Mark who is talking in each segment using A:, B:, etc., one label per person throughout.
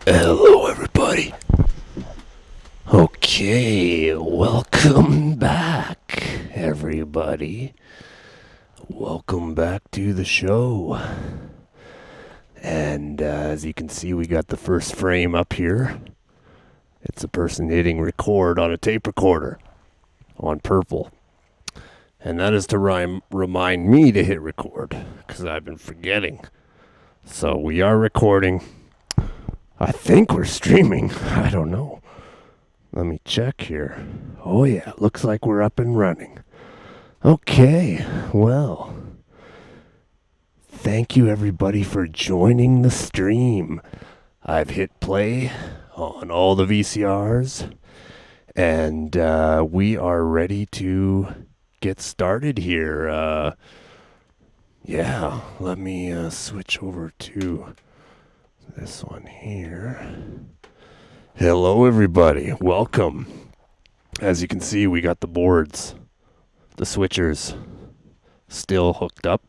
A: Hello, everybody. Okay, welcome back, everybody. Welcome back to the show. And as you can see, we got the first frame up here. It's a person hitting record on a tape recorder on purple. And that is to remind me to hit record, because I've been forgetting. So we are recording. I think we're streaming. I don't know. Let me check here. Oh yeah, looks like we're up and running. Okay, well, thank you everybody for joining the stream. I've hit play on all the VCRs, and we are ready to get started here. Yeah, let me switch over to this one here. Hello everybody, welcome. As you can see, we got the boards, the switchers still hooked up.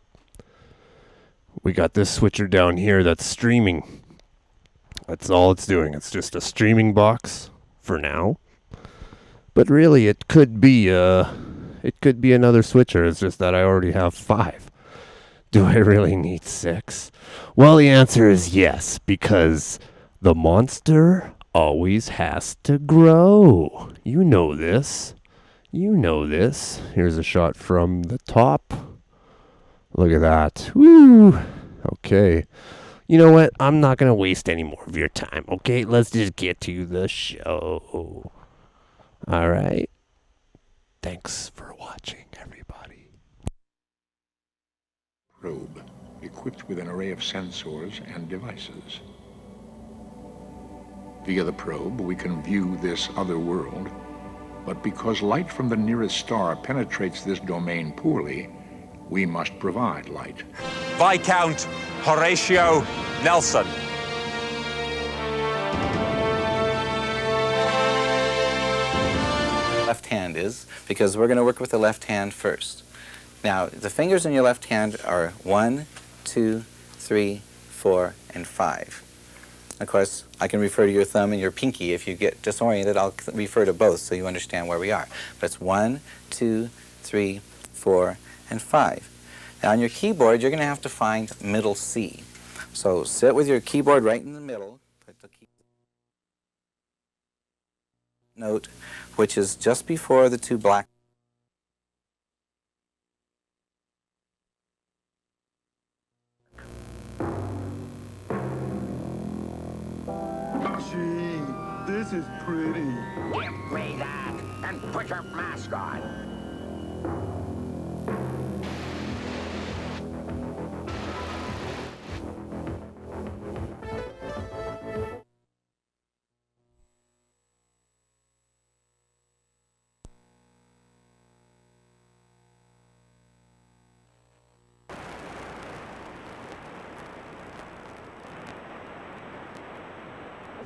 A: We got this switcher down here that's streaming. That's all it's doing. It's just a streaming box for now. But really it could be another switcher. It's just that I already have 5. Do I really need 6? Well, the answer is yes, because the monster always has to grow. You know this. You know this. Here's a shot from the top. Look at that. Woo! Okay. You know what? I'm not going to waste any more of your time, okay? Let's just get to the show. All right. Thanks for watching, everybody.
B: Probe, equipped with an array of sensors and devices. Via the probe, we can view this other world, but because light from the nearest star penetrates this domain poorly, we must provide light.
C: Viscount Horatio Nelson.
D: Left hand is, because we're going to work with the left hand first. Now, the fingers in your left hand are 1, 2, 3, 4, and 5. Of course, I can refer to your thumb and your pinky. If you get disoriented, I'll refer to both so you understand where we are. But it's 1, 2, 3, 4, and 5. Now, on your keyboard, you're going to have to find middle C. So sit with your keyboard right in the middle. Put the key note, which is just before the 2 black.
E: Gee, this is pretty.
F: Give me that and put your mask on.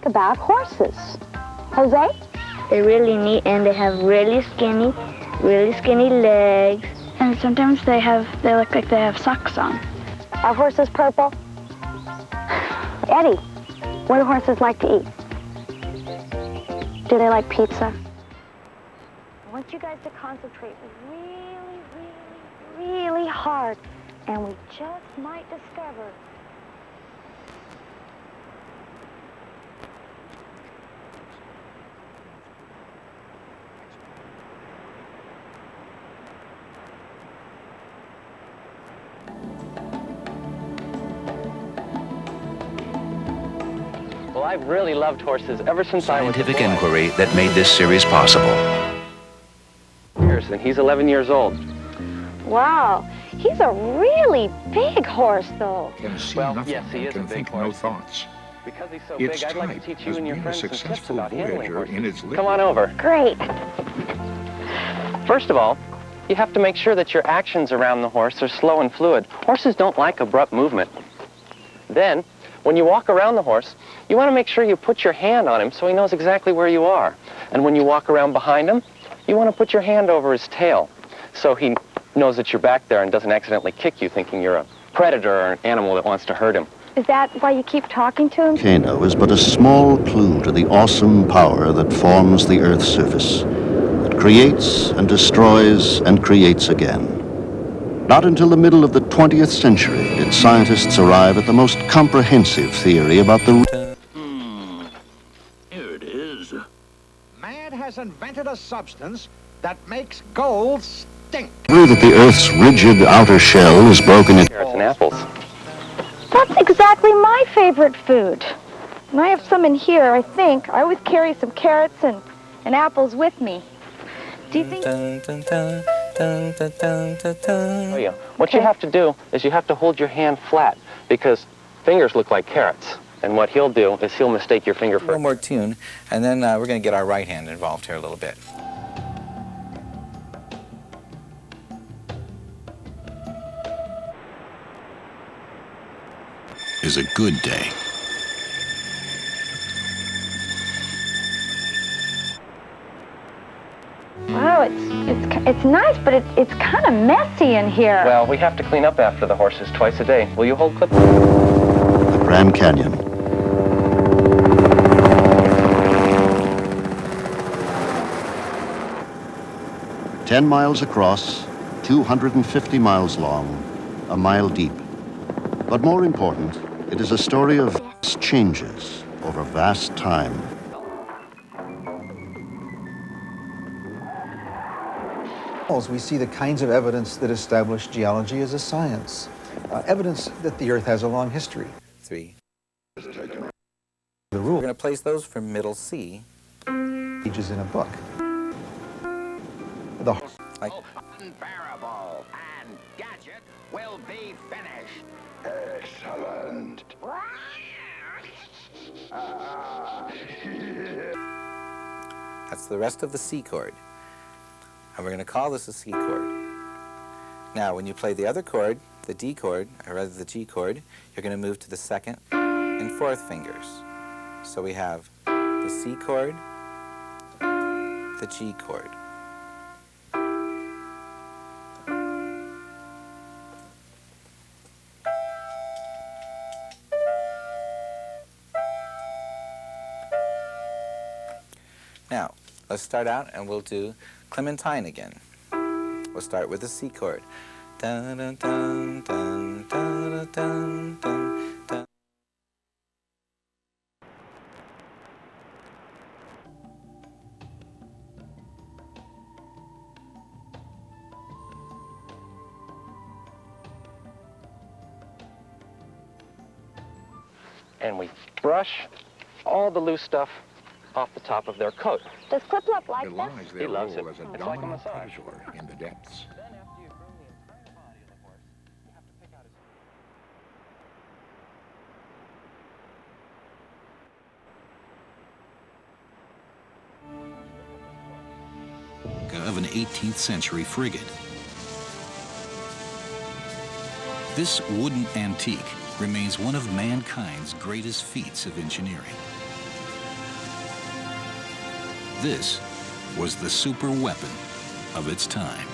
G: About horses. Jose?
H: They're really neat and they have really skinny legs.
G: And sometimes they look like they have socks on. Are horses purple? Eddie, what do horses like to eat? Do they like pizza? I want you guys to concentrate really hard, and we just might discover
I: Well, I've really loved horses ever since I was a
J: Scientific
I: boy.
J: inquiry that made this series possible.
I: And he's 11 years old.
G: wow, he's a really big horse, though.
B: Can see
I: Well,
B: nothing
I: yes, he
B: and
I: is a
B: can
I: big
B: think no
I: horse.
B: thoughts.
I: Because he's so
B: Its
I: big, I'd like to
B: type
I: teach you
B: has
I: and your
B: been a
I: friends some tips
B: successful
I: about handling
B: voyager in
I: horses.
B: its
I: Come on over.
G: Great.
I: First of all, you have to make sure that your actions around the horse are slow and fluid. Horses don't like abrupt movement. Then, when you walk around the horse, you want to make sure you put your hand on him so he knows exactly where you are. And when you walk around behind him, you want to put your hand over his tail so he knows that you're back there and doesn't accidentally kick you thinking you're a predator or an animal that wants to hurt him.
G: Is that why you keep talking to him?
K: Volcano is but a small clue to the awesome power that forms the Earth's surface. It creates and destroys and creates again. Not until the middle of the 20th century did scientists arrive at the most comprehensive theory about the...
E: Here it is.
F: Man has invented a substance that makes gold stink.
K: That the Earth's rigid outer shell is broken into...
I: Carrots and apples.
G: That's exactly my favorite food. And I have some in here, I think. I always carry some carrots and apples with me. Do you think...
I: Oh, yeah. What you have to do is you have to hold your hand flat because fingers look like carrots. And what he'll do is he'll mistake your finger for...
D: One more tune, and then we're going to get our right hand involved here a little bit.
L: Is a good day.
G: Wow, it's nice, but it's kind of messy in here.
I: Well, we have to clean up after the horses twice a day. Will you hold clip?
K: The Grand Canyon. "10 miles across, 250 miles long, a mile deep. But more important, it is a story of changes over vast time.
M: We see the kinds of evidence that establish geology as a science. Evidence that the Earth has a long history.
D: 3.
M: The rule.
D: We're going to place those for middle C.
M: Pages in a book. The
D: like
F: Unbearable, and Gadget will be finished.
E: Excellent.
D: That's the rest of the C chord. And we're going to call this a C chord. Now, when you play the other chord, the D chord, or rather the G chord, you're going to move to the second and fourth fingers. So we have the C chord, the G chord. Now, let's start out and we'll do Clementine again. We'll start with the C chord. Dun, dun, dun, dun, dun, dun, dun, dun.
I: And we brush all the loose stuff off the top of their coat.
G: Does Clip-Clop like this?
B: Belies their
I: He loves
B: role
I: it.
B: as a
I: It's like a
B: dominant
I: massage.
B: predator in the depths.
I: Then after you groom the entire body of the horse, you have to pick out his...
L: Of an 18th century frigate. This wooden antique remains one of mankind's greatest feats of engineering. This was the super weapon of its time.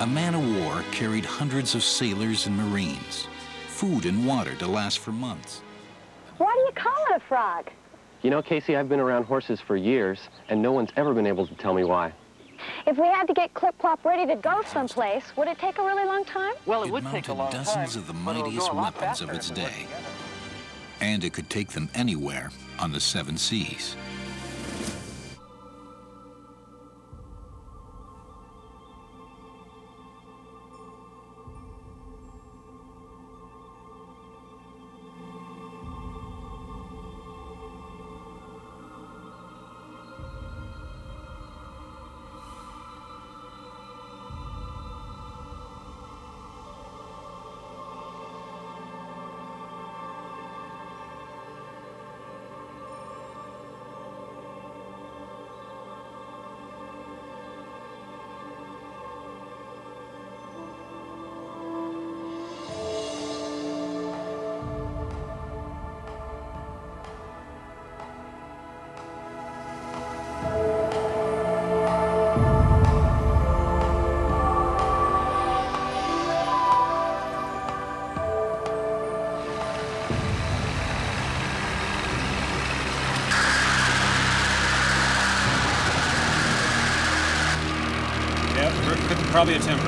L: A man-of-war carried hundreds of sailors and marines, food and water to last for months.
G: Why do you call it a frog?
I: You know, Casey, I've been around horses for years, and no one's ever been able to tell me why.
G: If we had to get Clip-Clop ready to go someplace, would it take a really long time?
I: Well,
L: It mounted dozens of the mightiest weapons of its day. And it could take them anywhere on the 7 seas.
N: probably a timber.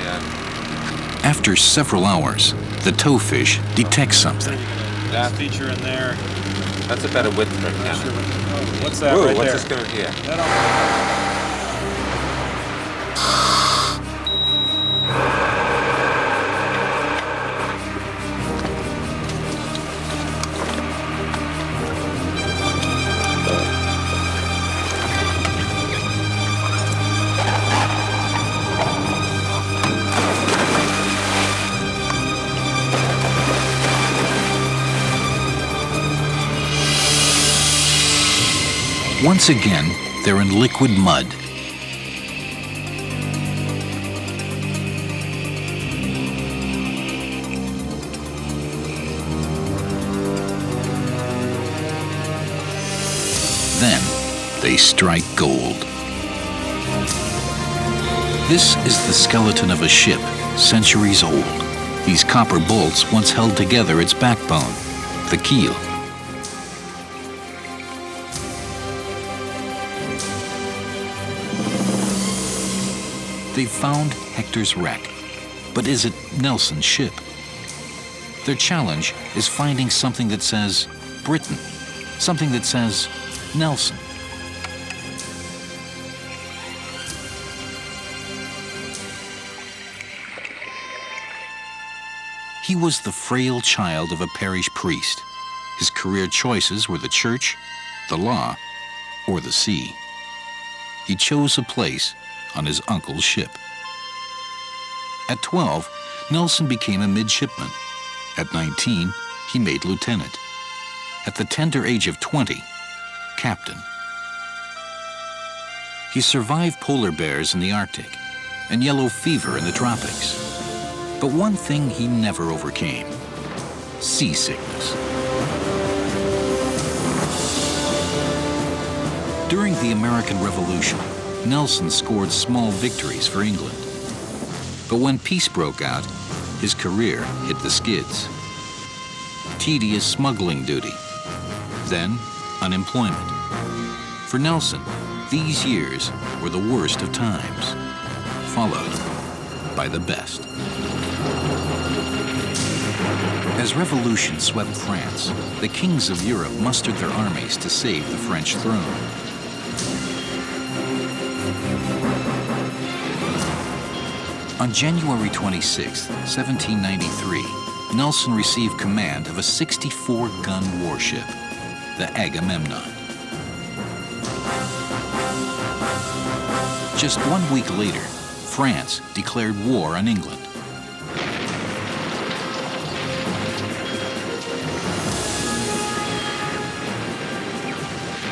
L: Yeah. After several hours, the towfish detects something.
N: That feature in there.
O: That's a better width for a cannon.
N: Sure what's that right
O: what's
N: there?
O: this going to here?
L: Once again, they're in liquid mud. Then they strike gold. This is the skeleton of a ship, centuries old. These copper bolts once held together its backbone, the keel. They've found Hector's wreck, but is it Nelson's ship? Their challenge is finding something that says Britain, something that says Nelson. He was the frail child of a parish priest. His career choices were the church, the law, or the sea. He chose a place on his uncle's ship. At 12, Nelson became a midshipman. At 19, he made lieutenant. At the tender age of 20, captain. He survived polar bears in the Arctic and yellow fever in the tropics. But one thing he never overcame: seasickness. During the American Revolution, Nelson scored small victories for England. But when peace broke out, his career hit the skids. Tedious smuggling duty, then unemployment. For Nelson, these years were the worst of times, followed by the best. As revolution swept France, the kings of Europe mustered their armies to save the French throne. On January 26, 1793, Nelson received command of a 64-gun warship, the Agamemnon. Just 1 week later, France declared war on England.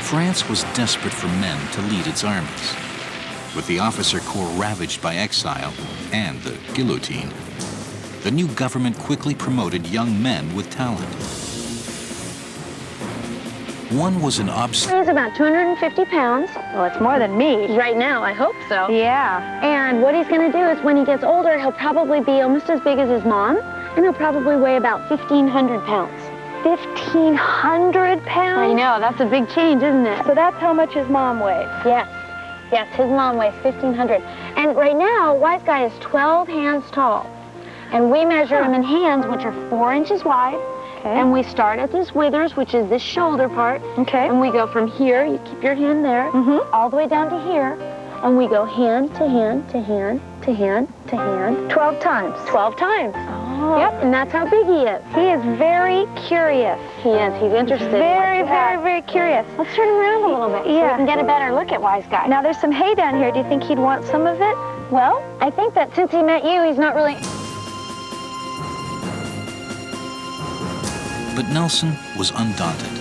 L: France was desperate for men to lead its armies. With the officer corps ravaged by exile and the guillotine, the new government quickly promoted young men with talent. One was an obstinate...
H: He's about 250 pounds.
G: Well, it's more than me.
H: Right now, I hope so.
G: Yeah.
H: And what he's going to do is when he gets older, he'll probably be almost as big as his mom, and he'll probably weigh about 1,500 pounds.
G: 1,500 pounds?
H: I know, that's a big change, isn't it?
G: So that's how much his mom weighs?
H: Yes. Yes, his mom weighs 1,500. And right now, Wise Guy is 12 hands tall. And we measure him in hands, which are 4 inches wide. Okay. And we start at this withers, which is this shoulder part.
G: Okay.
H: And we go from here, you keep your hand there, all the way down to here. And we go hand to hand to hand to hand to hand.
G: 12 times?
H: 12 times.
G: Oh.
H: Yep, and that's how big he is.
G: He is very curious.
H: He is. He's interested.
G: Very, very, very curious.
H: Let's turn him around a little bit so we can get a better look at Wise Guy.
G: Now, there's some hay down here. Do you think he'd want some of it?
H: Well, I think that since he met you, he's not really...
L: But Nelson was undaunted.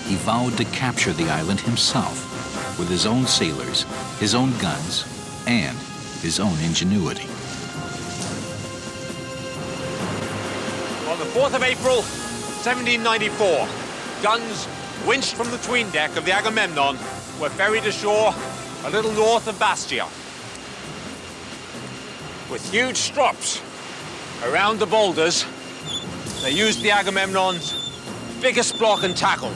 L: He vowed to capture the island himself with his own sailors, his own guns, and his own ingenuity.
C: On the 4th of April, 1794, guns winched from the 'tween deck of the Agamemnon were ferried ashore a little north of Bastia. With huge strops around the boulders, they used the Agamemnon's biggest block and tackle.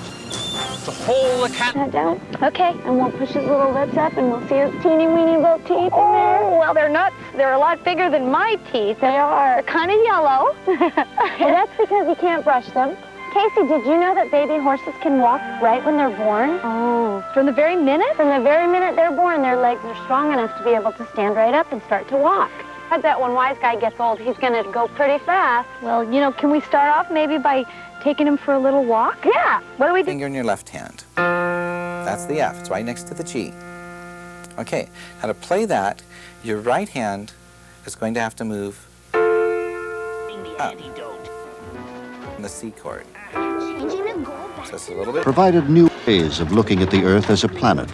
C: to haul the cannon
H: down. Okay, and we'll push his little lips up and we'll see his teeny weeny little teeth in there.
G: Well, they're nuts. They're a lot bigger than my teeth.
H: They are.
G: They're kind of yellow.
H: Well, that's because he can't brush them. Casey, did you know that baby horses can walk right when they're born?
G: Oh, from the very minute?
H: From the very minute they're born, their legs are strong enough to be able to stand right up and start to walk. I bet when Wise Guy gets old, he's going to go pretty fast.
G: Well, you know, can we start off maybe by taking him for a little walk?
H: Yeah.
G: What do we do?
D: Finger in your left hand. That's the F. It's right next to the G. Okay. Now to play that, your right hand is going to have to move up in the C chord. So it's a little bit.
K: Provided new ways of looking at the Earth as a planet.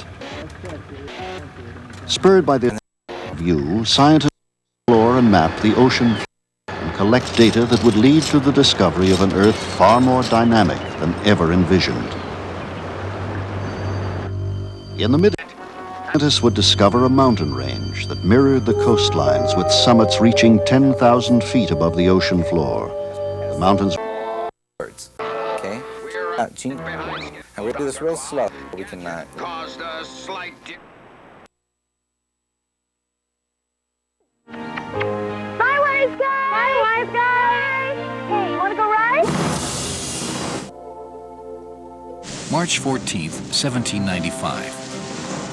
K: Spurred by the view, scientists explore and map the ocean and collect data that would lead to the discovery of an Earth far more dynamic than ever envisioned. In the scientists would discover a mountain range that mirrored the coastlines with summits reaching 10,000 feet above the ocean floor. The mountains.
D: Okay. Gene. And we'll do this real slow. We can.
F: Caused a slight.
G: Bye, Wise Guy! Bye, Wise Guy! Hey, you want to go ride?
L: March 14th, 1795.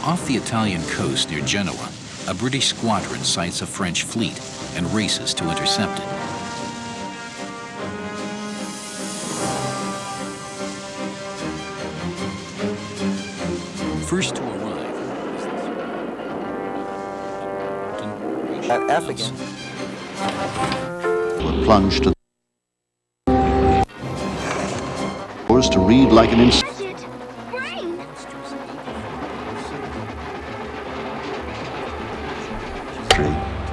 L: Off the Italian coast near Genoa, a British squadron sights a French fleet and races to intercept it. First to arrive.
D: That F again.
K: Would plunge to to read like an insect.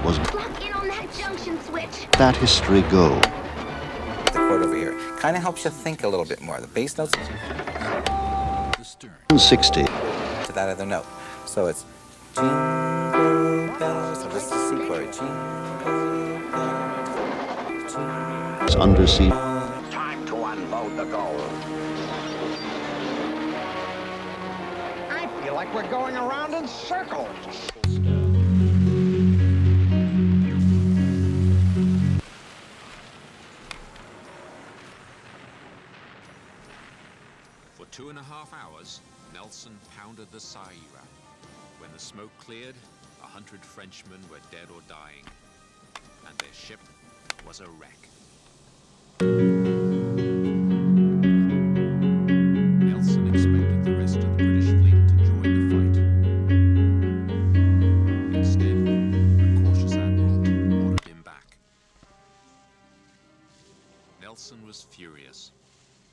K: Was that history go?
D: The chord over here kind of helps you think a little bit more. The bass notes.
K: 60.
D: To that other note. So it's jingle bells. So this is the C chord. Jingle bells.
K: It's undersea.
F: Time to unload the gold. I feel like we're going around in circles.
O: For 2.5 hours, Nelson pounded the Saira. When the smoke cleared, 100 Frenchmen were dead or dying, and their ship was a wreck. Nelson expected the rest of the British fleet to join the fight. Instead, the cautious admiral ordered him back. Nelson was furious.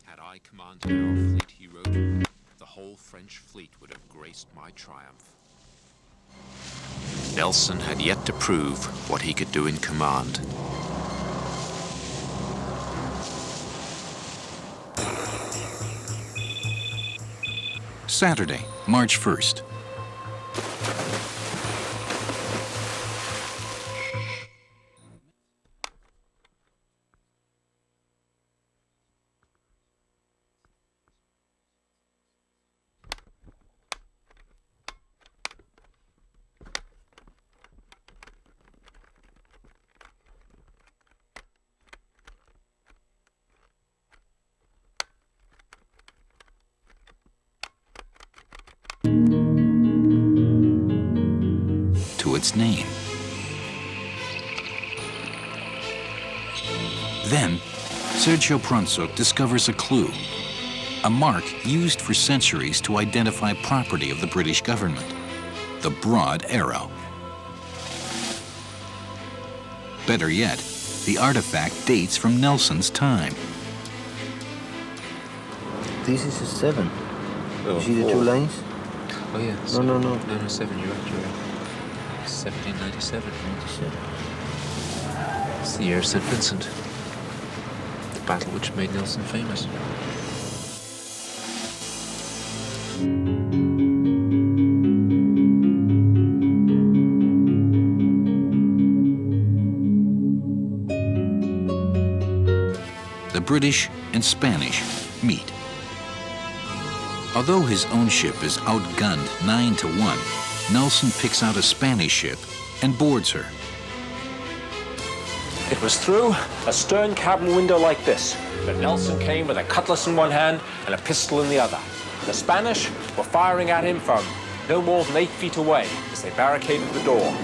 O: Had I commanded our fleet, he wrote, the whole French fleet would have graced my triumph. Nelson had yet to prove what he could do in command.
L: Saturday, March 1st. To its name. Then, Sergio Pronto discovers a clue, a mark used for centuries to identify property of the British government, the broad arrow. Better yet, the artifact dates from Nelson's time.
P: This is a 7.
O: Oh,
P: You see the 2
O: 4.
P: lines?
O: Oh yeah.
P: No.
O: No, 7, you're right. 1797. It's the year of St. Vincent. The battle which made Nelson famous.
L: The British and Spanish meet. Although his own ship is outgunned 9-1, Nelson picks out a Spanish ship and boards her.
C: It was through a stern cabin window like this that Nelson came with a cutlass in one hand and a pistol in the other. The Spanish were firing at him from no more than 8 feet away as they barricaded the door.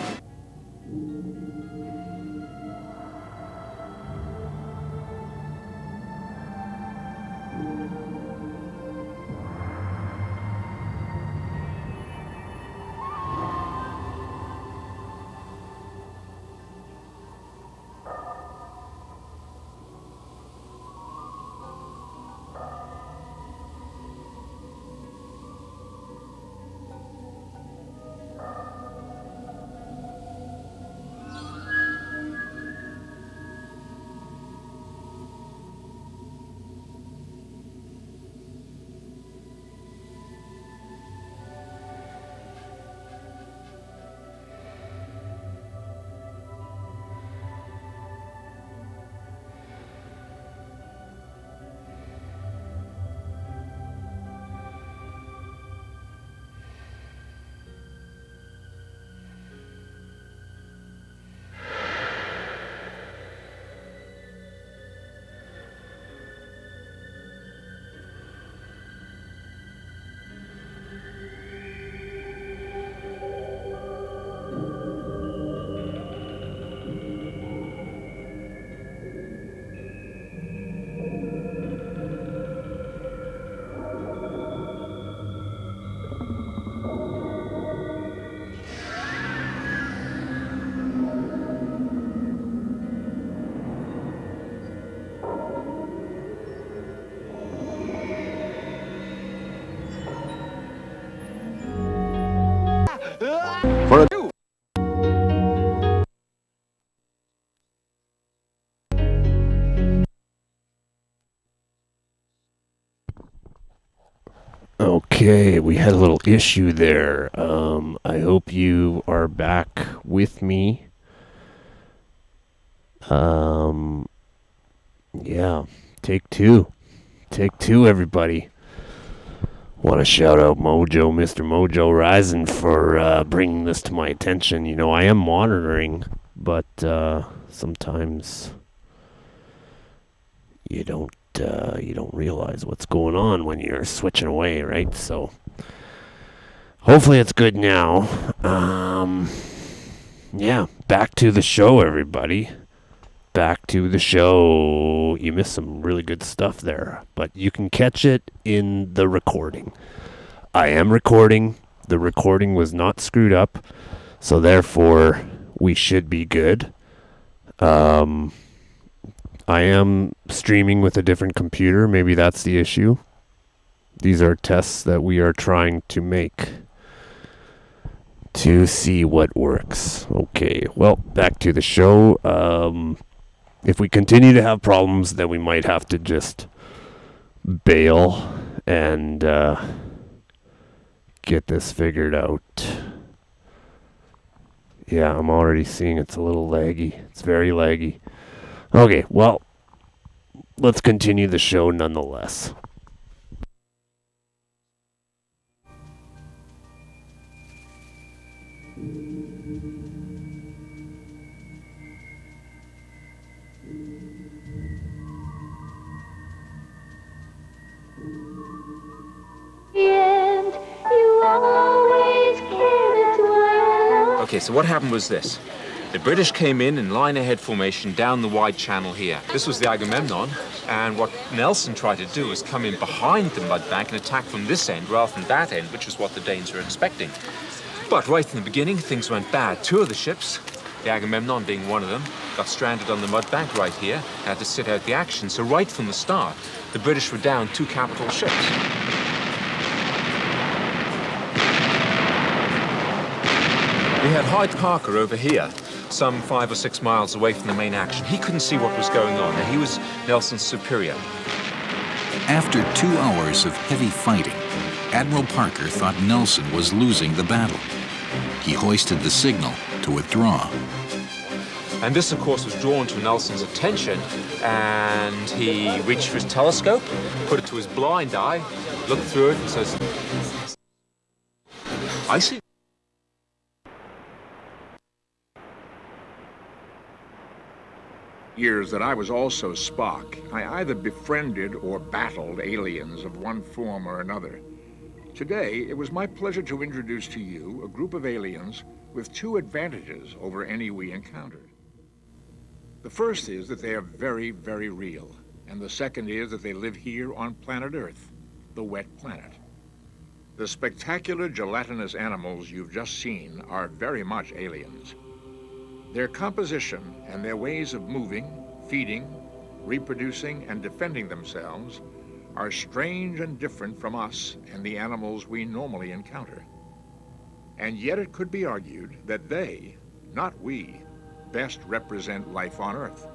K: For a
A: Okay, we had a little issue there. I hope you are back with me. Yeah, take two. Take two, everybody. Want to shout out Mojo, Mr. Mojo Rising, for bringing this to my attention. You know, I am monitoring, but sometimes you don't realize what's going on when you're switching away, right? So hopefully it's good now. Yeah, back to the show, everybody. Back to the show. You missed some really good stuff there, but you can catch it in the recording. I am recording. The recording was not screwed up, so therefore we should be good. I am streaming with a different computer. Maybe that's the issue. These are tests that we are trying to make to see what works. Okay, well, back to the show. If we continue to have problems, then we might have to just bail and get this figured out. Yeah, I'm already seeing it's a little laggy. It's very laggy. Okay, well, let's continue the show nonetheless.
O: Okay, so what happened was this. The British came in line ahead formation down the wide channel here. This was the Agamemnon, and what Nelson tried to do was come in behind the mud bank and attack from this end rather than that end, which was what the Danes were expecting. But right in the beginning, things went bad. Two of the ships, the Agamemnon being one of them, got stranded on the mud bank right here, had to sit out the action. So right from the start, the British were down two capital ships. We had Hyde Parker over here, some 5 or 6 miles away from the main action. He couldn't see what was going on, and he was Nelson's superior.
L: After 2 hours of heavy fighting, Admiral Parker thought Nelson was losing the battle. He hoisted the signal to withdraw.
O: And this, of course, was drawn to Nelson's attention, and he reached for his telescope, put it to his blind eye, looked through it, and says, I see.
B: Years that I was also Spock, I either befriended or battled aliens of one form or another. Today, it was my pleasure to introduce to you a group of aliens with two advantages over any we encountered. The first is that they are very, very real, and the second is that they live here on planet Earth, the wet planet. The spectacular gelatinous animals you've just seen are very much aliens. Their composition and their ways of moving, feeding, reproducing, and defending themselves are strange and different from us and the animals we normally encounter. And yet it could be argued that they, not we, best represent life on Earth.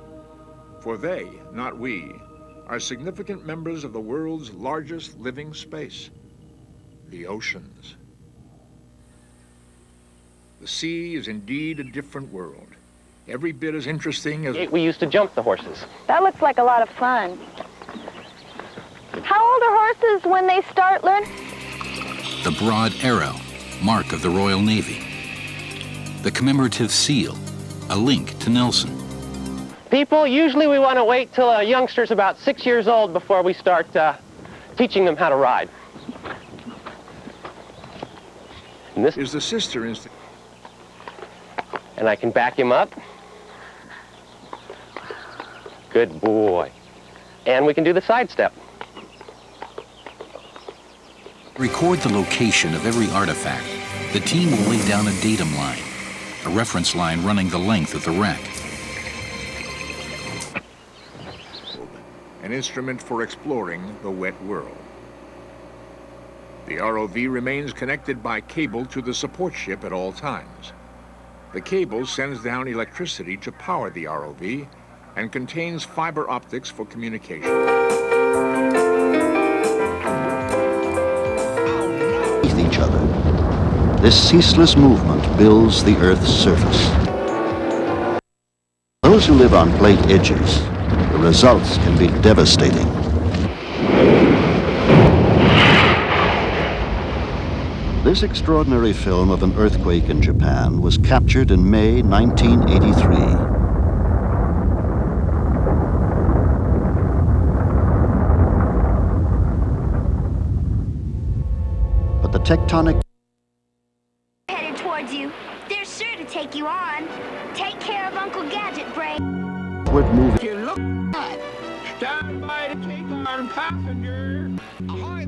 B: For they, not we, are significant members of the world's largest living space, the oceans. The sea is indeed a different world, every bit as interesting as...
I: We used to jump the horses.
G: That looks like a lot of fun. How old are horses when they start learning?
L: The broad arrow, mark of the Royal Navy. The commemorative seal, a link to Nelson.
I: People, usually we want to wait till a youngster's about 6 years old before we start teaching them how to ride. And this
B: is the sister instinct.
I: And I can back him up. Good boy. And we can do the side step.
L: Record the location of every artifact. The team will lay down a datum line, a reference line running the length of the wreck.
B: An instrument for exploring the wet world. The ROV remains connected by cable to the support ship at all times. The cable sends down electricity to power the ROV and contains fiber optics for communication.
K: With each other, this ceaseless movement builds the Earth's surface. Those who live on plate edges, the results can be devastating. This extraordinary film of an earthquake in Japan was captured in May 1983. But the tectonic
Q: headed towards you. They're sure to take you on. Take care of Uncle Gadget, Brain.
K: upward moving.
E: You look at. Stand by to take on passenger. Ahoy!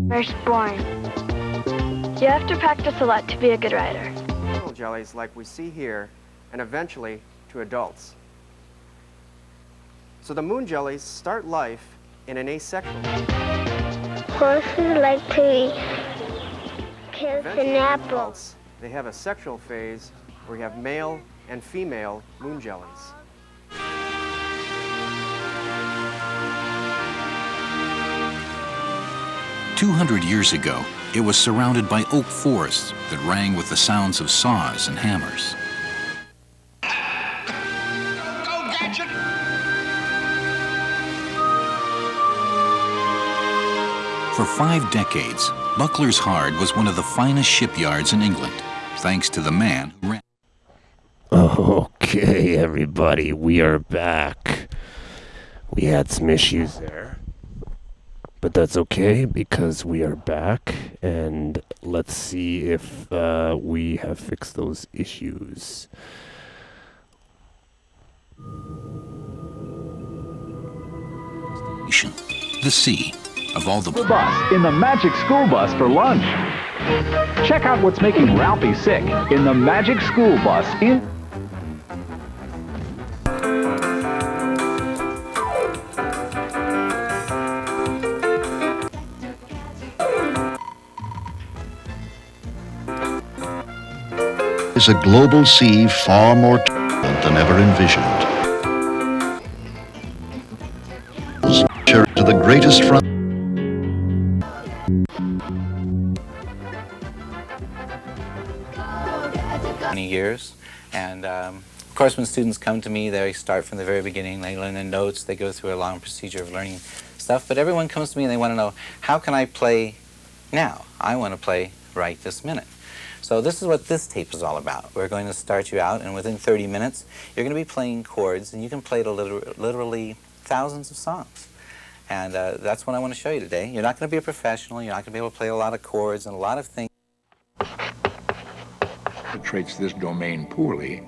G: Firstborn. You have to practice a lot to be a good rider.
R: Little jellies like we see here, and eventually to adults. So the moon jellies start life in an asexual.
Q: Horses like to
R: Eventually, in adults, they have a sexual phase where you have male and female moon jellies.
L: "200 years ago, it was surrounded by oak forests that rang with the sounds of saws and hammers.
E: Go, Gadget!
L: For 5 decades, Buckler's Hard was one of the finest shipyards in England, thanks to the man who ran.
A: Okay, everybody, we are back. We had some issues there, but that's okay because we are back, and let's see if we have fixed those issues.
L: The sea. Of all the
S: bus in the Magic School Bus for lunch. Check out what's making Ralphie sick in the Magic School Bus in...
K: Is a global sea far more turbulent than ever envisioned. To the greatest front.
D: Many years, and of course when students come to me, they start from the very beginning. They learn their notes, they go through a long procedure of learning stuff, but everyone comes to me and they want to know, how can I play now? I want to play right this minute. So this is what this tape is all about. We're going to start you out, and within 30 minutes you're going to be playing chords, and you can play literally thousands of songs. And that's what I want to show you today. You're not going to be a professional, you're not going to be able to play a lot of chords and a lot of things.
B: Penetrates this domain poorly,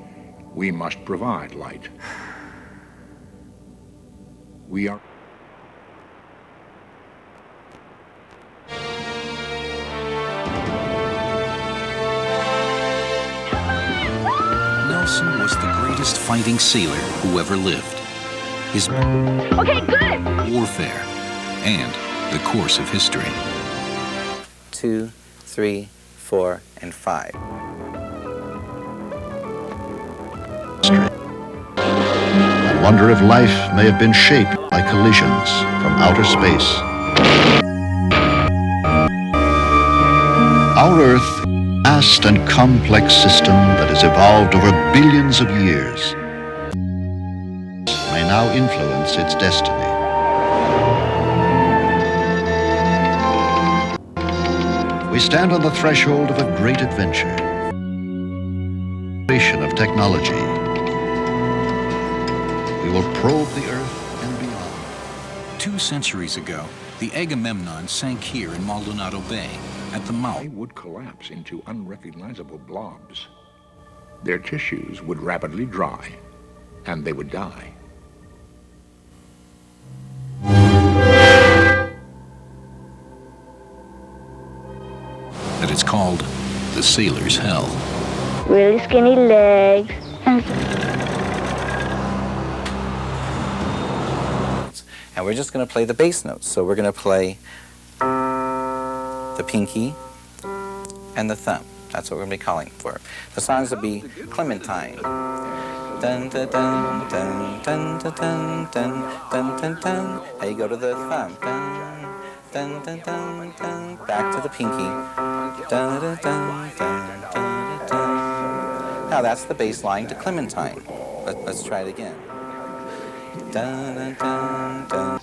B: we must provide light. We are...
L: Nelson was the greatest fighting sailor who ever lived. His
G: Okay, good.
L: warfare and the course of history.
D: 2, 3, 4, and 5.
K: I wonder if life may have been shaped by collisions from outer space. Our Earth, a vast and complex system that has evolved over billions of years, may now influence its destiny. We stand on the threshold of a great adventure, of technology. We will probe the Earth and beyond.
L: 2 centuries ago, the Agamemnon sank here in Maldonado Bay, at the mouth.
B: They would collapse into unrecognizable blobs. Their tissues would rapidly dry, and they would die.
L: That it's called the Sailor's Hell.
H: Really skinny legs.
D: And we're just going to play the bass notes. So we're going to play the pinky and the thumb. That's what we're going to be calling for. The songs will be Clementine. Dun, dun, dun, dun, dun, dun, dun, dun, dun, dun. Now you go to the thumb. Dun, dun, dun, dun, dun. Back to the pinky. Dun, dun, dun, dun, dun, dun. Now that's the bass line to Clementine. Let's try it again. Dun, dun, dun, dun.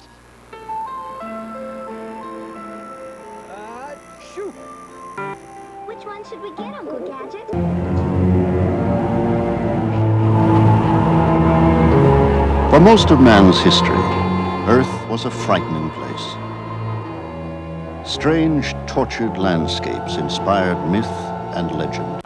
Q: Shoot! Which one should we get, Uncle Gadget?
K: For most of man's history, Earth was a frightening place. Strange, tortured landscapes inspired myth and legend.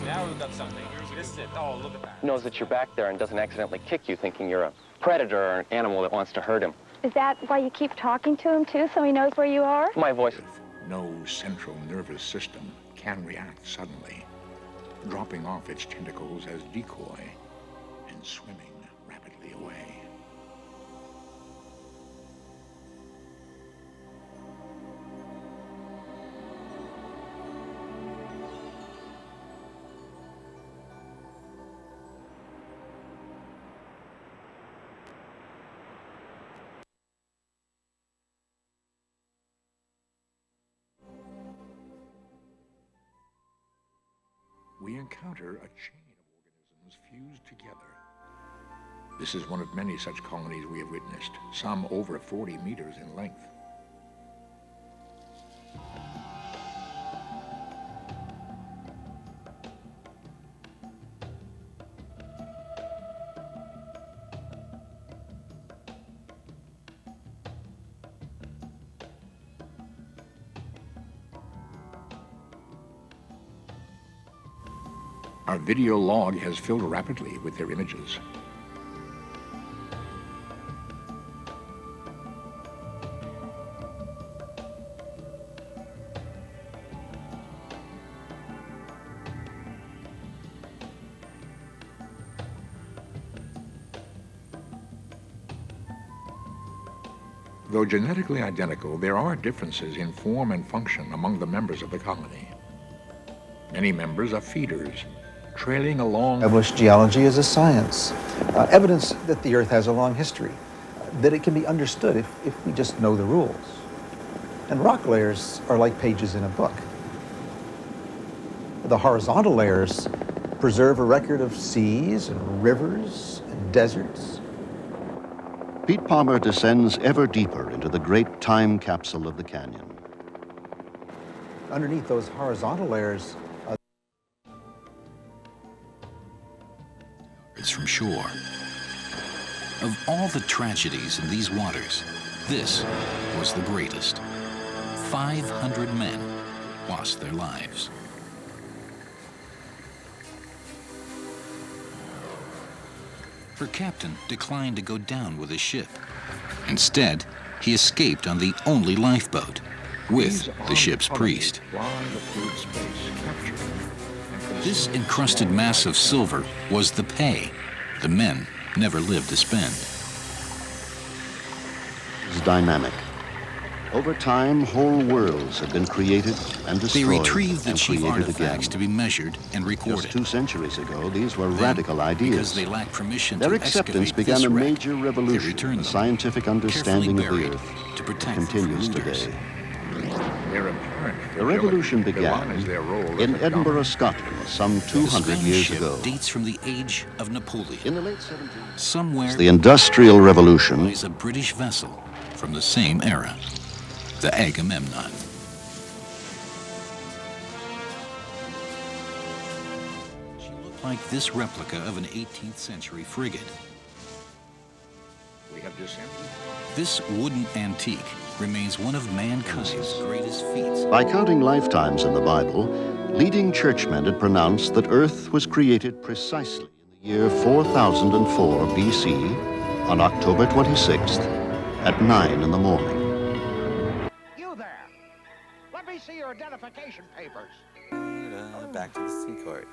C: Now we've got something. This is it. Oh, look at that.
I: Knows that you're back there and doesn't accidentally kick you thinking you're a predator or an animal that wants to hurt him.
G: Is that why you keep talking to him, too, so he knows where you are?
I: My voice.
B: No central nervous system can react suddenly, dropping off its tentacles as decoy and swimming rapidly away. We encounter a chain of organisms fused together. This is one of many such colonies we have witnessed, some over 40 meters in length. Our video log has filled rapidly with their images. Though genetically identical, there are differences in form and function among the members of the colony. Many members are feeders, trailing along.
M: Established geology as a science, evidence that the Earth has a long history, that it can be understood if we just know the rules. And rock layers are like pages in a book. The horizontal layers preserve a record of seas and rivers and deserts.
K: Pete Palmer descends ever deeper into the great time capsule of the canyon.
M: Underneath those horizontal layers,
L: it's from shore. Of all the tragedies in these waters, this was the greatest. 500 men lost their lives. Her captain declined to go down with his ship. Instead, he escaped on the only lifeboat with the ship's priest. This encrusted mass of silver was the pay the men never lived to spend.
K: It's dynamic. Over time, whole worlds have been created and destroyed.
L: They retrieved the
K: and
L: chief
K: created
L: artifacts
K: again.
L: to be measured and recorded.
K: Just 2 centuries ago, these were
L: Then,
K: radical ideas.
L: because they lacked permission
K: Their
L: to
K: acceptance
L: excavate
K: began
L: this
K: a
L: wreck,
K: major
L: they
K: revolution
L: returned
K: in
L: them,
K: scientific understanding of
L: carefully
K: the
L: buried
K: Earth
L: to
K: that
L: protect them from
K: continues
L: looters.
K: today.
B: Their apparent
K: The revolution began
B: belies their role as
K: in
B: a
K: Edinburgh,
B: dominant
K: Scotland, some
L: The
K: 200
L: Spanish
K: years
L: ship
K: ago.
L: dates from the age of Napoleon.
K: In the late 17th,
L: Somewhere
K: the Industrial Revolution
L: lies a British vessel from the same era, the Agamemnon. She looked like this replica of an 18th century frigate.
B: We have descended.
L: This wooden antique remains one of mankind's greatest feats.
K: By counting lifetimes in the Bible, leading churchmen had pronounced that Earth was created precisely in the year 4004 BC on October 26th at 9 in the morning.
F: You there! Let me see your identification papers.
D: Back to the C chord.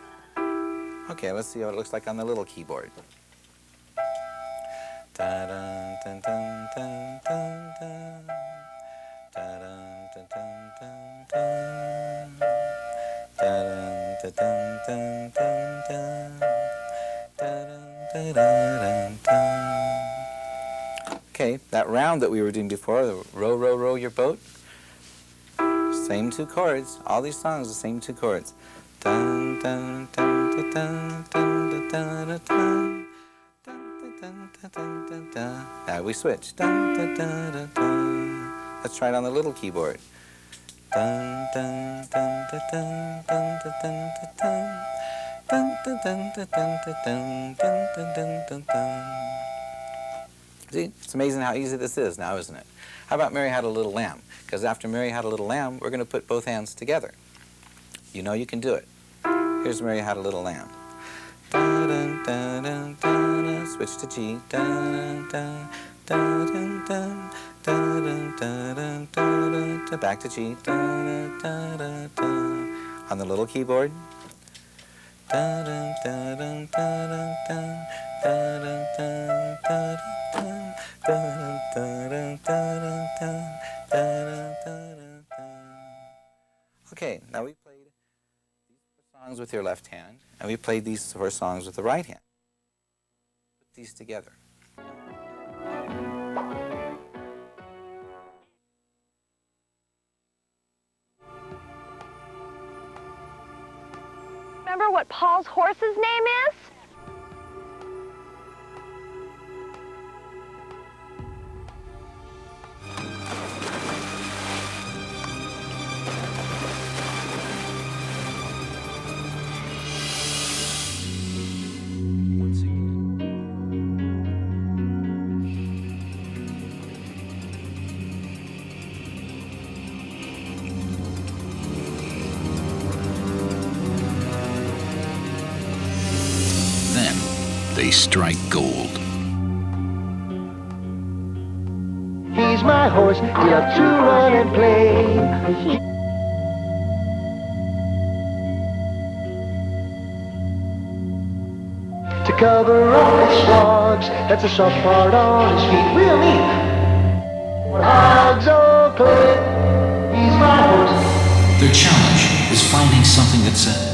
D: Okay, let's see what it looks like on the little keyboard. Da-dun, dun, dun, dun, dun, dun. Da-dun, dun, dun, dun, dun. Da-dun, dun, dun, dun, dun, dun. Da-dun, da-dun, dun. Okay, that round that we were doing before, the row, row, row your boat, same 2 chords. All these songs, the same 2 chords. Dun, dun, dun, dun, dun, dun, dun, dun, dun. Dun, dun, dun, dun, dun. Now we switch. Dun, dun, dun, dun, dun. Let's try it on the little keyboard. Dun, dun, dun, dun, dun, dun, dun, dun, dun, dun, dun, dun, dun, dun, dun, dun, dun, dun, dun. See, it's amazing how easy this is now, isn't it? How about Mary Had a Little Lamb? Because after Mary Had a Little Lamb, we're going to put both hands together. You know you can do it. Here's Mary Had a Little Lamb. Dun, dun, dun, dun, dun, switch to G. Dun, dun, dun, dun, dun, dun, dun, dun, dun, dun, back to G. Dun, dun, dun, dun. on the little keyboard. Okay, now we played these 4 songs with your left hand, and we played these 4 songs with the right hand. Put these together.
G: Remember what Paul's horse's name is?
L: They strike gold.
T: He's my horse, he loves to run and play. To cover up his swags, that's a soft part on his feet, real neat. Hogs or clay, he's my horse.
L: Their challenge is finding something that's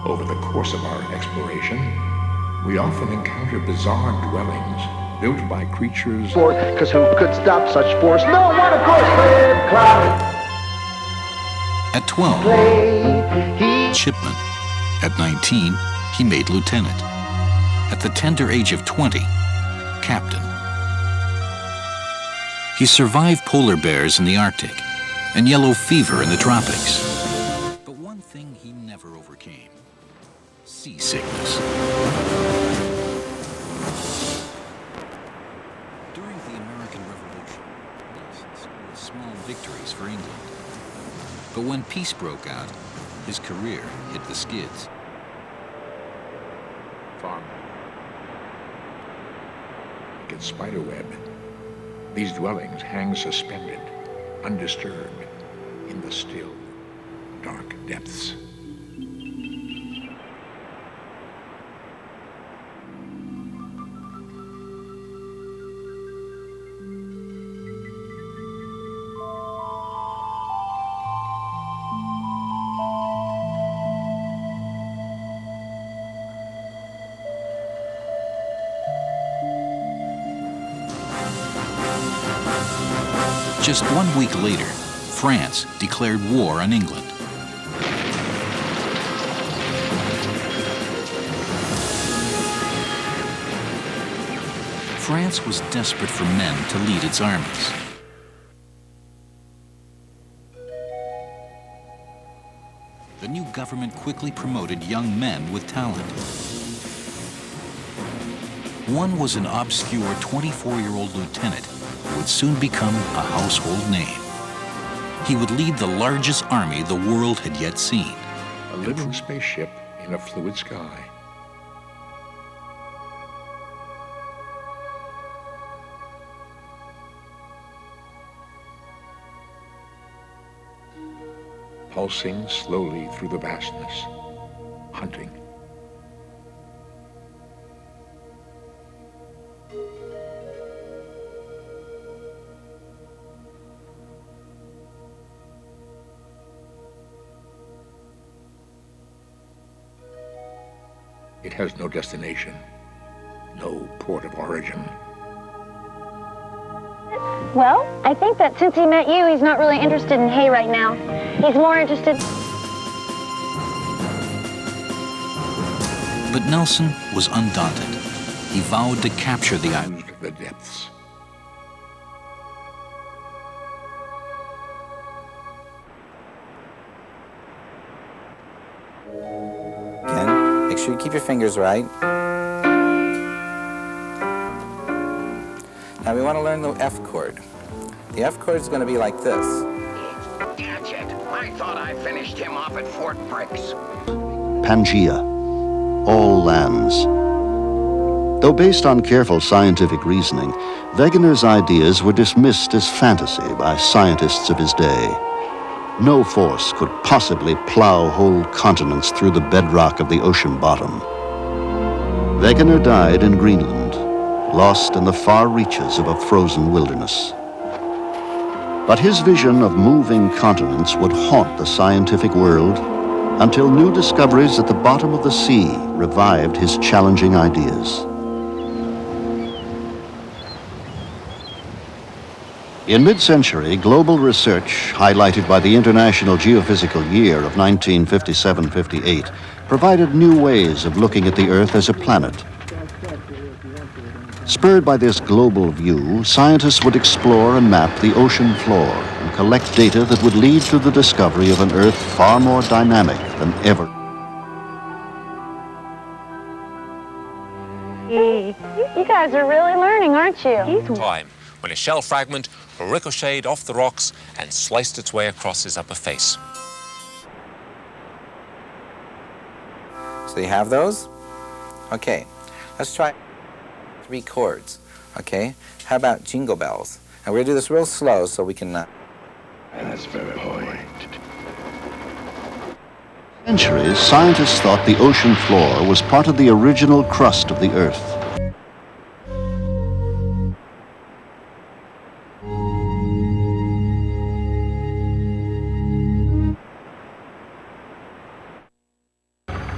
B: Over the course of our exploration, we often encounter bizarre dwellings built by creatures.
T: Because who could stop such force? No one, of course, Fred Cloud.
L: At 12, Chipman. At 19, he made lieutenant. At the tender age of 20, captain. He survived polar bears in the Arctic and yellow fever in the tropics. But one thing he never overcame: seasickness. During the American Revolution, Nelson scored small victories for England. But when peace broke out, his career hit the skids.
B: Farm. Like its spiderweb, these dwellings hang suspended, undisturbed, in the still, dark depths.
L: Just 1 week later, France declared war on England. France was desperate for men to lead its armies. The new government quickly promoted young men with talent. One was an obscure 24-year-old lieutenant who would soon become a household name. He would lead the largest army the world had yet seen.
B: A living spaceship in a fluid sky. Pulsing slowly through the vastness, hunting. It has no destination, no port of origin.
H: Well, I think that since he met you, he's not really interested in hay right now. He's more interested...
L: But Nelson was undaunted. He vowed to capture the island.
B: The depths.
D: Again, make sure you keep your fingers right. Now we want to learn the F chord. The F chord is going to be like this.
F: Gadget, I thought I finished him off at Fort Briggs.
K: Pangea, all lands. Though based on careful scientific reasoning, Wegener's ideas were dismissed as fantasy by scientists of his day. No force could possibly plow whole continents through the bedrock of the ocean bottom. Wegener died in Greenland, lost in the far reaches of a frozen wilderness. But his vision of moving continents would haunt the scientific world until new discoveries at the bottom of the sea revived his challenging ideas. In mid-century, global research, highlighted by the International Geophysical Year of 1957-58, provided new ways of looking at the Earth as a planet. Spurred by this global view, scientists would explore and map the ocean floor and collect data that would lead to the discovery of an Earth far more dynamic than ever.
H: You guys are really learning, aren't you?
C: Time when a shell fragment ricocheted off the rocks and sliced its way across his upper face.
D: So you have those? Okay, let's try 3 chords, okay? How about Jingle Bells? And we're gonna do this real slow so we can...
T: That's very point.
K: For centuries, scientists thought the ocean floor was part of the original crust of the Earth.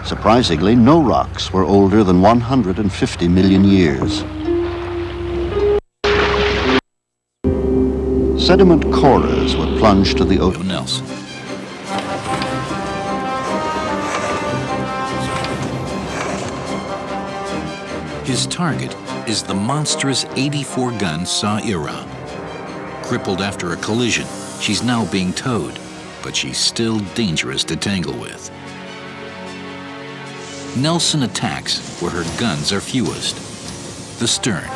K: Surprisingly, no rocks were older than 150 million years. Sediment coras were plunged to the ocean.
L: Nelson. His target is the monstrous 84-gun Saira. Crippled after a collision, she's now being towed, but she's still dangerous to tangle with. Nelson attacks where her guns are fewest, the stern.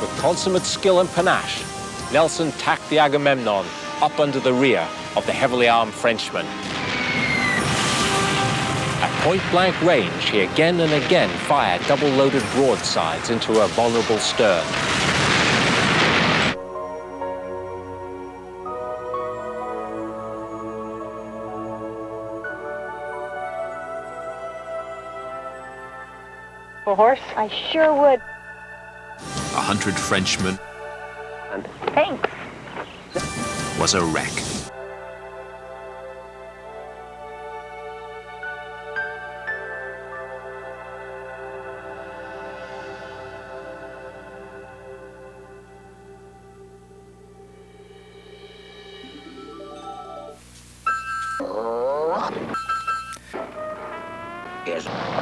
C: With consummate skill and panache, Nelson tacked the Agamemnon up under the rear of the heavily armed Frenchman. At point-blank range, he again and again fired double-loaded broadsides into her vulnerable stern.
G: A horse? I sure would.
C: 100 Frenchmen
G: Thanks.
C: was a wreck.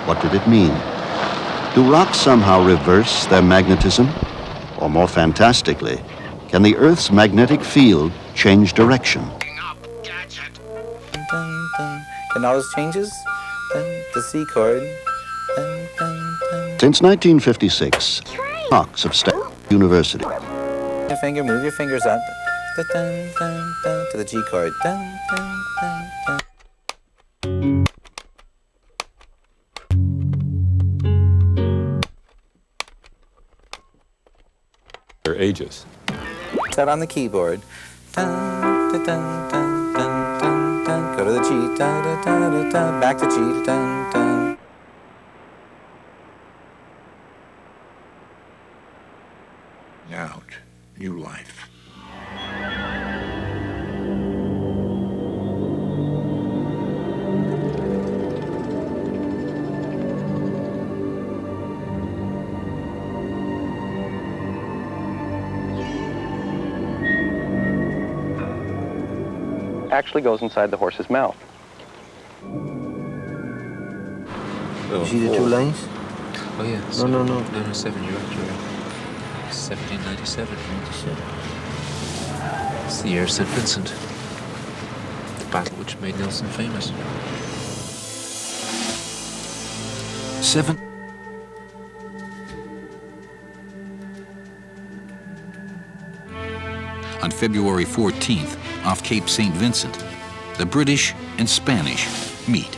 K: What did it mean? Do rocks somehow reverse their magnetism? Or more fantastically, can the Earth's magnetic field change direction?
D: Dun, dun. Can all those changes? Dun, the C chord. Dun, dun, dun.
K: Since 1956, rocks have studied University.
D: Move your fingers up. Dun, dun, dun, dun, to the G chord. Dun, dun, dun, dun.
O: Ages.
D: Set on the keyboard. Dun, dun, dun, dun, dun, dun, dun. Go to the G. Dun, dun, dun, dun, dun. Back to G. Dun, dun.
B: Out. New life.
I: Actually goes inside the horse's mouth.
P: You see the 2 lines?
O: Oh, yeah.
P: No.
O: No, 7, you're right. 1797. It's the year of St. Vincent. The battle which made Nelson famous.
L: 7. On February 14th, off Cape St. Vincent, the British and Spanish meet.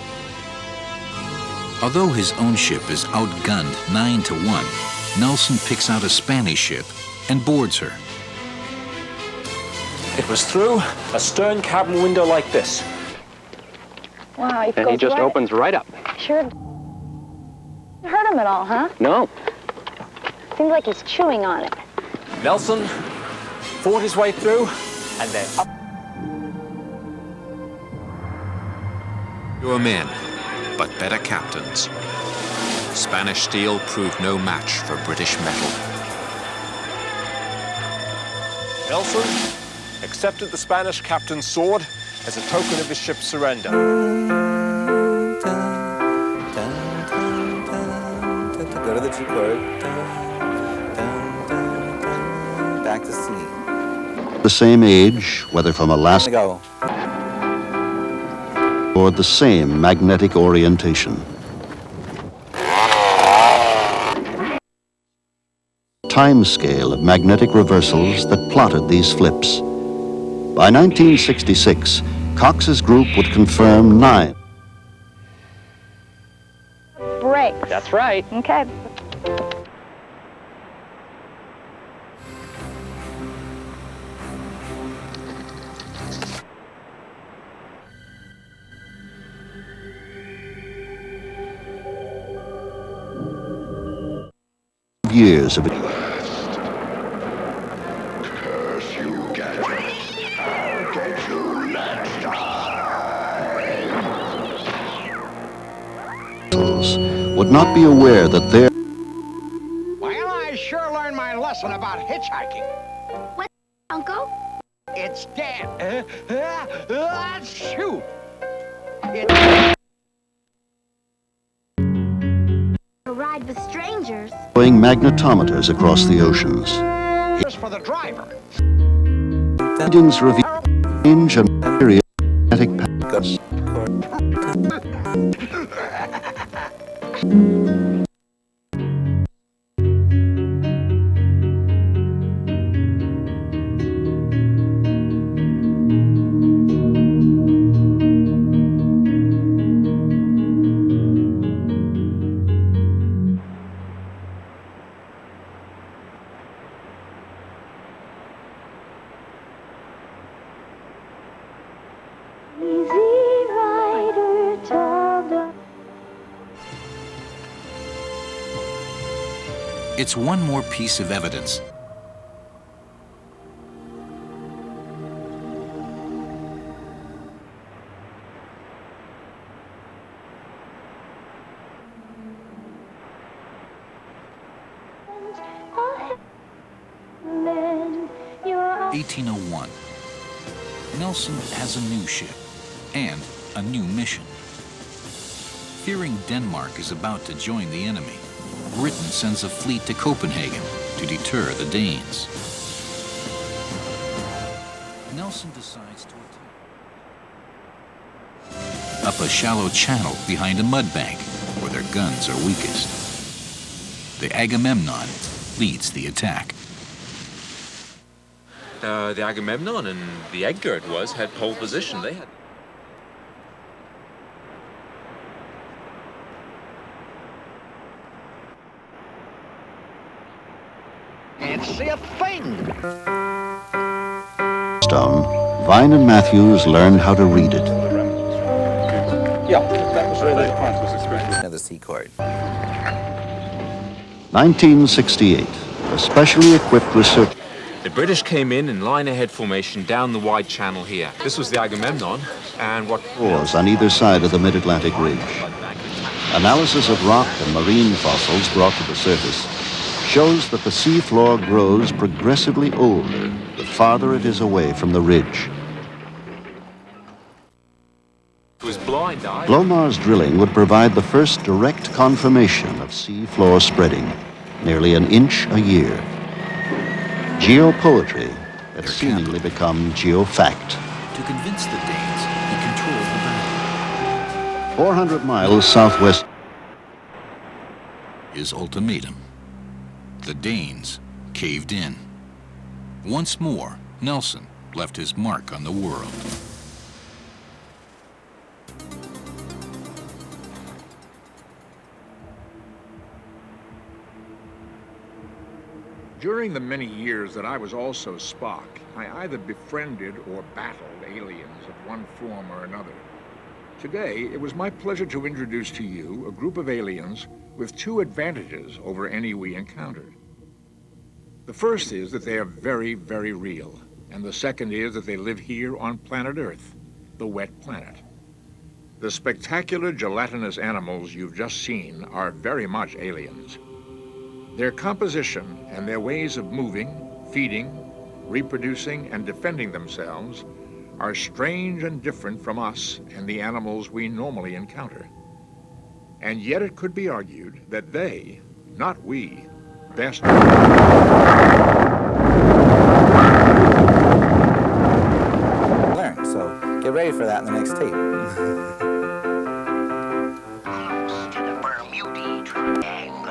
L: Although his own ship is outgunned 9-1, Nelson picks out a Spanish ship and boards her.
C: It was through a stern cabin window like this.
H: Wow,
I: And he just opens right up.
H: Sure. Hurt him at all, huh?
I: No.
H: Seems like he's chewing on it.
C: Nelson fought his way through, and then up.
O: Fewer men, but better captains. Spanish steel proved no match for British metal.
C: Nelson accepted the Spanish captain's sword as a token of his ship's surrender.
D: Go to the G chord. Back to C.
K: The same age, whether from Alaska
D: Go.
K: or the same magnetic orientation. Time scale of magnetic reversals that plotted these flips. By 1966, Cox's group would confirm 9.
H: Brakes.
I: That's right.
H: Okay.
K: Years of would not be aware that their
F: Well, I sure learned my lesson about hitchhiking.
Q: What, Uncle?
F: It's dead. Shoot!
Q: A ride with strangers.
K: going magnetometers across the oceans.
F: Just for the driver.
K: Readings reveal range and period magnetic patterns.
L: It's one more piece of evidence.
H: You're
L: 1801. Nelson has a new ship and a new mission. Fearing Denmark is about to join the enemy, Britain sends a fleet to Copenhagen to deter the Danes. Nelson decides to attack up a shallow channel behind a mud bank where their guns are weakest. The Agamemnon leads the attack.
O: The Agamemnon and the Edgar it was had pole position. They had.
F: Can't see a thing.
K: Stone, Vine and Matthews learned how to read it.
D: Yeah, that was really the point was expressed. The C chord.
K: 1968, a specially equipped research.
O: The British came in line ahead formation down the wide channel here. This was the Agamemnon, and what
K: Wars on either side of the mid-Atlantic ridge. Analysis of rock and marine fossils brought to the surface shows that the sea floor grows progressively older the farther it is away from the ridge.
O: it was blind eye.
K: Glomar's drilling would provide the first direct confirmation of sea floor spreading, nearly an inch a year. Geopoetry had seemingly become geofact.
L: To convince the Danes, he controlled the battle.
K: 400 miles southwest.
L: His ultimatum. The Danes caved in. Once more, Nelson left his mark on the world.
B: During the many years that I was also Spock, I either befriended or battled aliens of one form or another. Today, it was my pleasure to introduce to you a group of aliens with two advantages over any we encountered. The first is that they are very, very real, and the second is that they live here on planet Earth, the wet planet. The spectacular gelatinous animals you've just seen are very much aliens. Their composition and their ways of moving, feeding, reproducing, and defending themselves are strange and different from us and the animals we normally encounter. And yet it could be argued that they, not we, best...
D: Learn, so get ready for that in the next tape.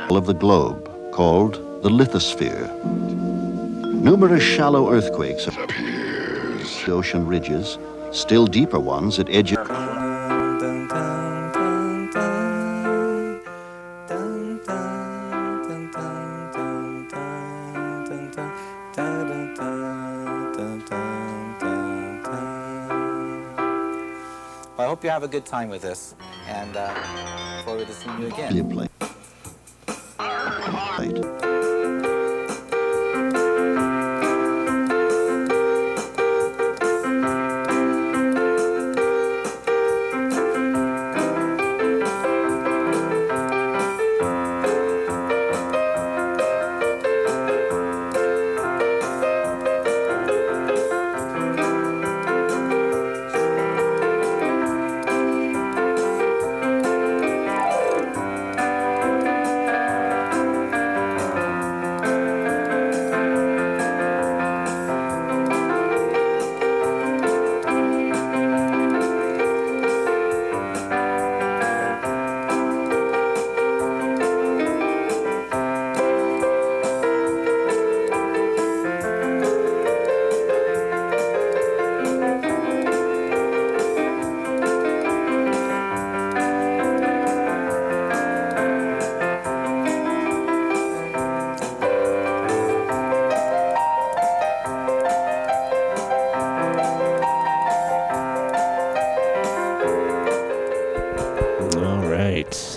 K: Of the globe, called the lithosphere. Numerous shallow earthquakes appears. Ocean ridges, still deeper ones at edges.
D: Well, I hope you have a good time with this, and look forward to seeing you again.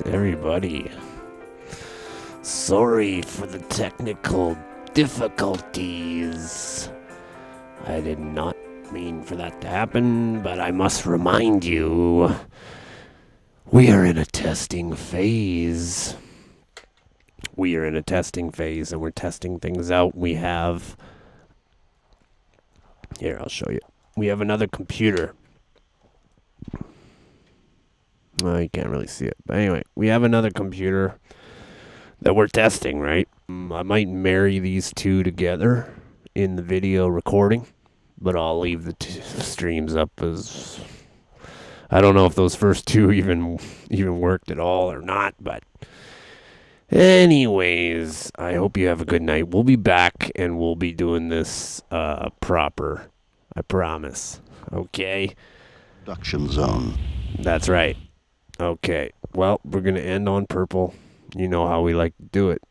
A: Everybody, sorry for the technical difficulties. I did not mean for that to happen, but I must remind you, we are in a testing phase. We are in a testing phase, and we're testing things out. We have... Here, I'll show you. We have another computer. Well, you can't really see it. But anyway, we have another computer that we're testing, right? I might marry these two together in the video recording, but I'll leave the streams up as... I don't know if those first two even worked at all or not, but... Anyways, I hope you have a good night. We'll be back, and we'll be doing this proper. I promise. Okay?
K: Production zone.
A: That's right. Okay, well, we're going to end on purple. You know how we like to do it.